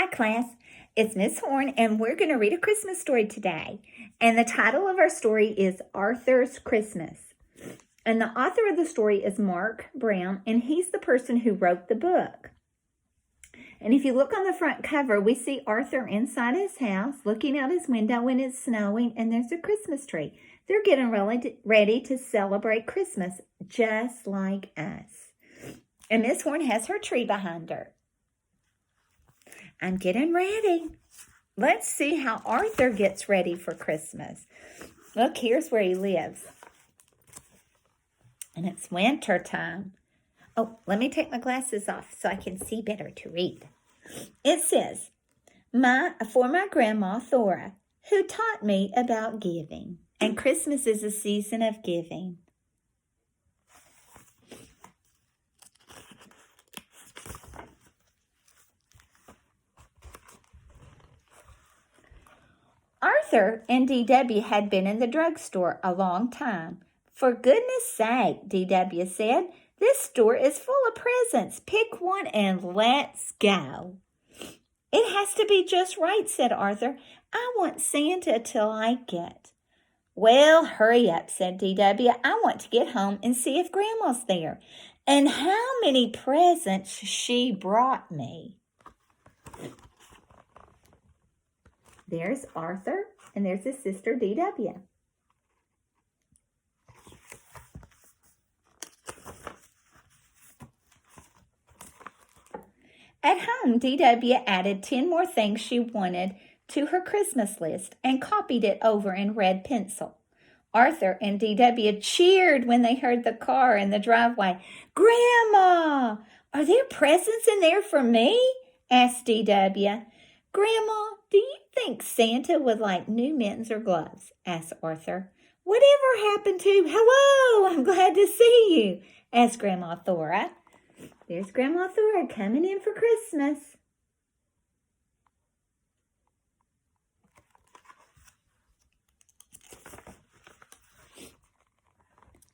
Hi, class. It's Miss Horn, and we're going to read a Christmas story today. And the title of our story is Arthur's Christmas. And the author of the story is Marc Brown, and he's the person who wrote the book. And if you look on the front cover, we see Arthur inside his house, looking out his window when it's snowing, and there's a Christmas tree. They're getting ready to celebrate Christmas, just like us. And Miss Horn has her tree behind her. I'm getting ready. Let's see how Arthur gets ready for Christmas. Look, here's where he lives. And it's winter time. Oh, let me take my glasses off so I can see better to read. It says, for my grandma, Thora, who taught me about giving. And Christmas is a season of giving. Arthur and D.W. had been in the drugstore a long time. For goodness sake, D.W. said, this store is full of presents. Pick one and let's go. It has to be just right, said Arthur. I want Santa till I get. Well, hurry up, said D.W. I want to get home and see if Grandma's there and how many presents she brought me. There's Arthur, and there's his sister, D.W. At home, D.W. added 10 more things she wanted to her Christmas list and copied it over in red pencil. Arthur and D.W. cheered when they heard the car in the driveway. Grandma, are there presents in there for me? Asked D.W. Grandma, do you think Santa would like new mittens or gloves? Asked Arthur. Whatever happened to, hello, I'm glad to see you, asked Grandma Thora. There's Grandma Thora coming in for Christmas.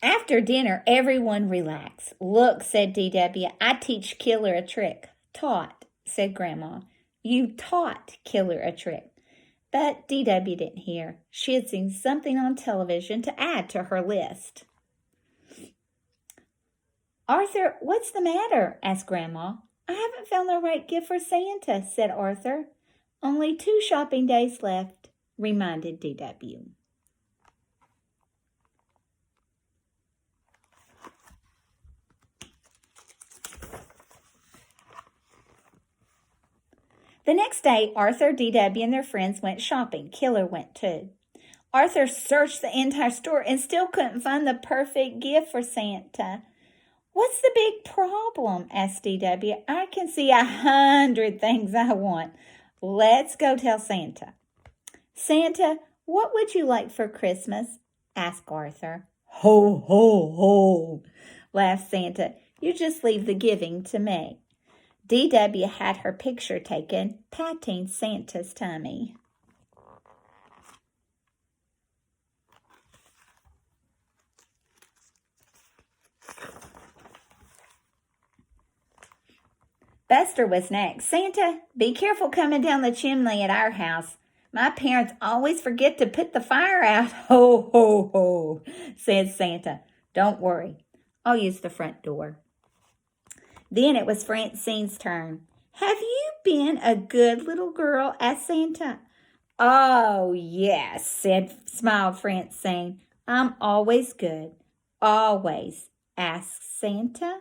After dinner, everyone relaxed. Look, said D.W., I teach Killer a trick. Taught, said Grandma. You taught Killer a trick. But D.W. didn't hear. She had seen something on television to add to her list. Arthur, what's the matter? Asked Grandma. I haven't found the right gift for Santa, said Arthur. Only 2 shopping days left, reminded D.W. The next day, Arthur, D.W., and their friends went shopping. Killer went too. Arthur searched the entire store and still couldn't find the perfect gift for Santa. What's the big problem? Asked D.W. I can see 100 things I want. Let's go tell Santa. Santa, what would you like for Christmas? Asked Arthur. Ho, ho, ho, laughed Santa. You just leave the giving to me. D.W. had her picture taken, patting Santa's tummy. Buster was next. Santa, be careful coming down the chimney at our house. My parents always forget to put the fire out. Ho, ho, ho, said Santa. Don't worry. I'll use the front door. Then it was Francine's turn. Have you been a good little girl? Asked Santa. Oh, yes, smiled Francine. I'm always good. Always, asked Santa.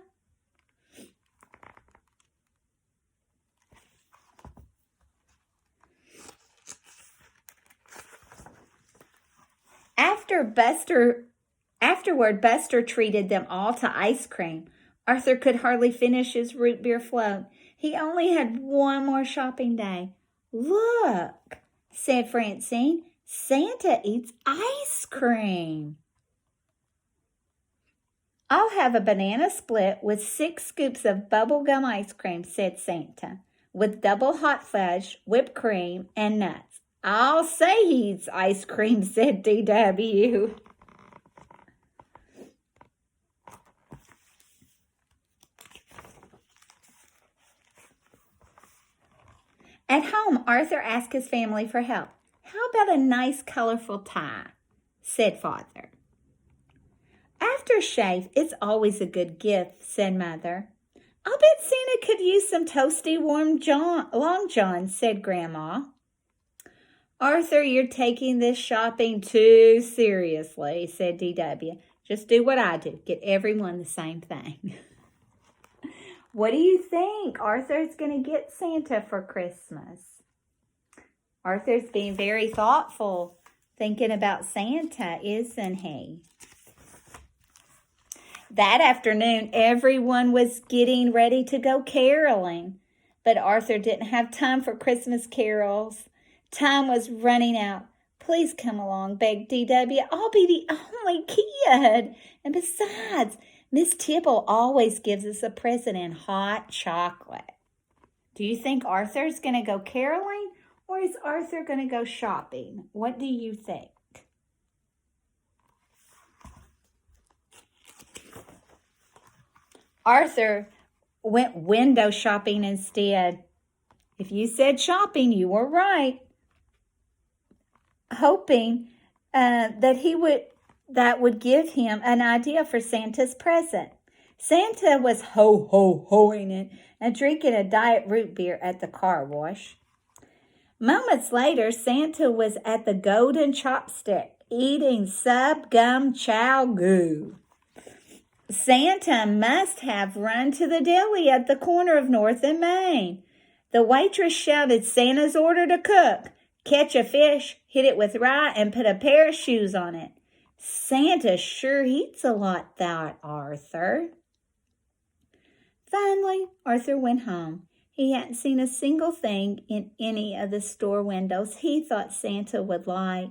Afterward, Buster treated them all to ice cream. Arthur could hardly finish his root beer float. He only had one more shopping day. Look, said Francine, Santa eats ice cream. I'll have a banana split with 6 scoops of bubblegum ice cream, said Santa, with double hot fudge, whipped cream, and nuts. I'll say he eats ice cream, said D.W. At home, Arthur asked his family for help. "How about a nice, colorful tie?" said Father. "Aftershave is always a good gift," said Mother. "I'll bet Santa could use some toasty, warm long johns," said Grandma. "Arthur, you're taking this shopping too seriously," said DW. "Just do what I do. Get everyone the same thing." What do you think Arthur's going to get Santa for Christmas? Arthur's being very thoughtful, thinking about Santa, isn't he? That afternoon, everyone was getting ready to go caroling, but Arthur didn't have time for Christmas carols. Time was running out. "Please come along," begged DW. "I'll be the only kid. And besides, Miss Tibble always gives us a present in hot chocolate." Do you think Arthur's going to go caroling, or is Arthur going to go shopping? What do you think? Arthur went window shopping instead. If you said shopping, you were right. Hoping that would give him an idea for Santa's present. Santa was ho-ho-hoing it and drinking a diet root beer at the car wash. Moments later, Santa was at the Golden Chopstick eating sub-gum chow goo. Santa must have run to the deli at the corner of North and Main. The waitress shouted Santa's order to cook: "Catch a fish, hit it with rye, and put a pair of shoes on it." "Santa sure eats a lot," thought Arthur. Finally, Arthur went home. He hadn't seen a single thing in any of the store windows he thought Santa would like.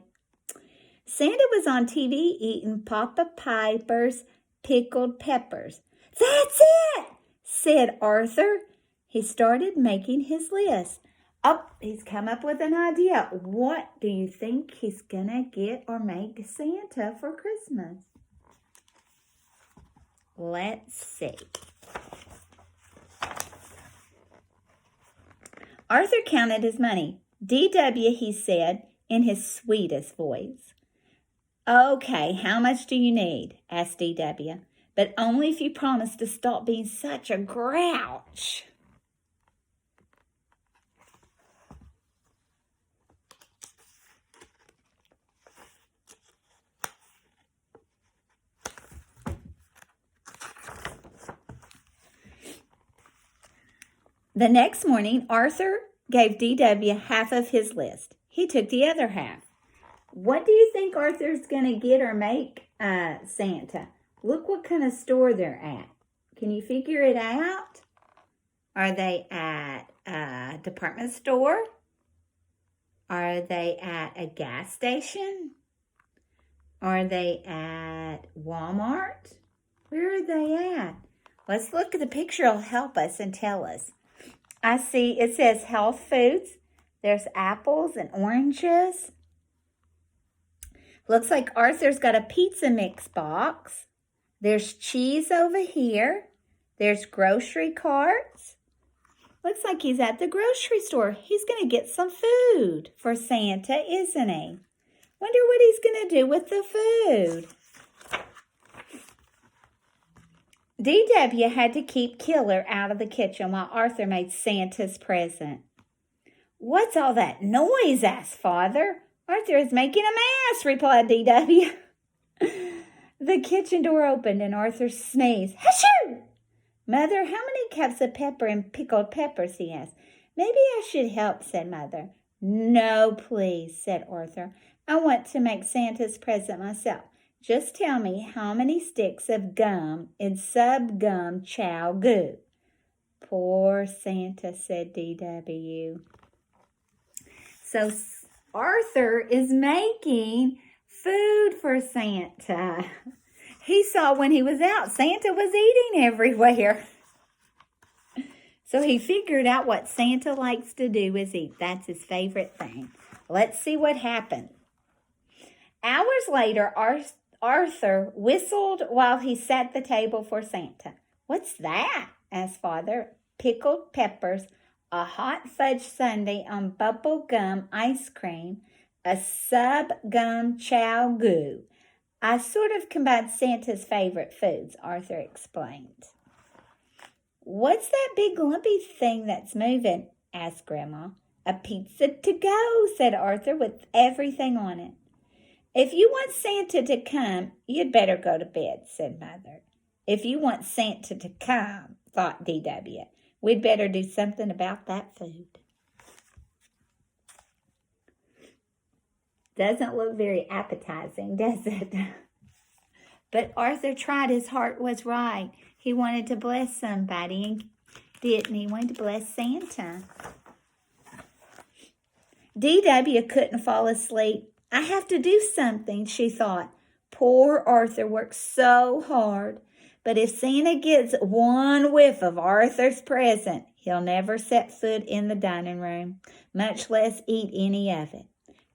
Santa was on TV eating Papa Piper's pickled peppers. "That's it," said Arthur. He started making his list. Oh, he's come up with an idea. What do you think he's going to get or make Santa for Christmas? Let's see. Arthur counted his money. "DW," he said in his sweetest voice. "Okay, how much do you need?" asked DW. "But only if you promise to stop being such a grouch." The next morning, Arthur gave DW half of his list. He took the other half. What do you think Arthur's going to get or make Santa? Look what kind of store they're at. Can you figure it out? Are they at a department store? Are they at a gas station? Are they at Walmart? Where are they at? Let's look at the picture. It'll help us and tell us. I see it says health foods. There's apples and oranges. Looks like Arthur's got a pizza mix box. There's cheese over here. There's grocery carts. Looks like he's at the grocery store. He's going to get some food for Santa, isn't he? Wonder what he's going to do with the food. DW had to keep Killer out of the kitchen while Arthur made Santa's present. "What's all that noise?" asked Father. "Arthur is making a mess," replied DW. The kitchen door opened and Arthur sneezed. "Hashoo!" "Mother, how many cups of pepper and pickled peppers?" he asked. "Maybe I should help," said Mother. "No, please," said Arthur. "I want to make Santa's present myself. Just tell me how many sticks of gum in sub-gum chow goo." "Poor Santa," said DW. So Arthur is making food for Santa. He saw when he was out, Santa was eating everywhere. So he figured out what Santa likes to do is eat. That's his favorite thing. Let's see what happened. Hours later, Arthur whistled while he set the table for Santa. "What's that?" asked Father. "Pickled peppers a hot fudge sundae on bubble gum ice cream, a sub gum chow goo. I sort of combined Santa's favorite foods, Arthur explained. What's that big lumpy thing that's moving? Asked Grandma. A pizza to go, said Arthur, with everything on it. If you want Santa to come, you'd better go to bed, said Mother. If you want Santa to come, thought D.W., we'd better do something about that food. Doesn't look very appetizing, does it? But Arthur tried. His heart was right. He wanted to bless somebody, and didn't he? Wanted to bless Santa. D.W. couldn't fall asleep. I have to do something, she thought. Poor Arthur works so hard. But if Santa gets one whiff of Arthur's present, he'll never set foot in the dining room, much less eat any of it.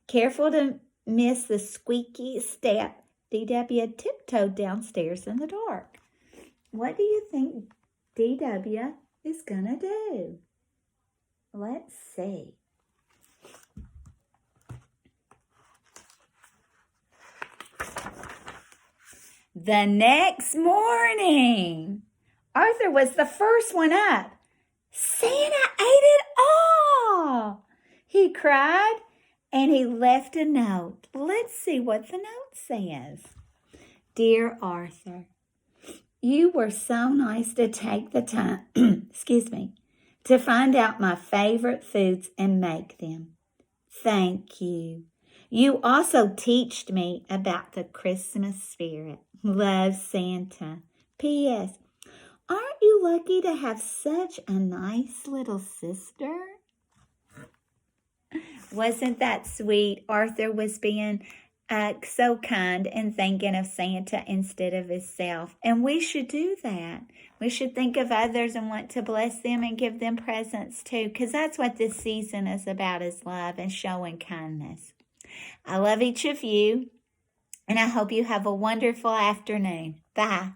Careful to miss the squeaky step, D.W. tiptoed downstairs in the dark. What do you think D.W. is going to do? Let's see. The next morning, Arthur was the first one up. Santa ate it all, he cried, and he left a note. Let's see what the note says. Dear Arthur, you were so nice to take the time, to find out my favorite foods and make them. Thank you. You also teached me about the Christmas spirit. Love, Santa. P.S. Aren't you lucky to have such a nice little sister? Wasn't that sweet? Arthur was being so kind and thinking of Santa instead of himself. And we should do that. We should think of others and want to bless them and give them presents too, because that's what this season is about, is love and showing kindness. I love each of you, and I hope you have a wonderful afternoon. Bye.